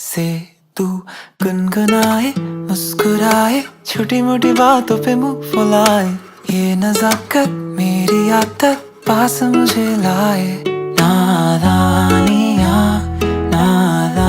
से तू गुनगुनाए, मुस्कुराए, छोटी मोटी बातों पे मुंह फुलाए। ये नजाकत मेरी आदत पास मुझे लाए। नादानियाँ नादानियाँ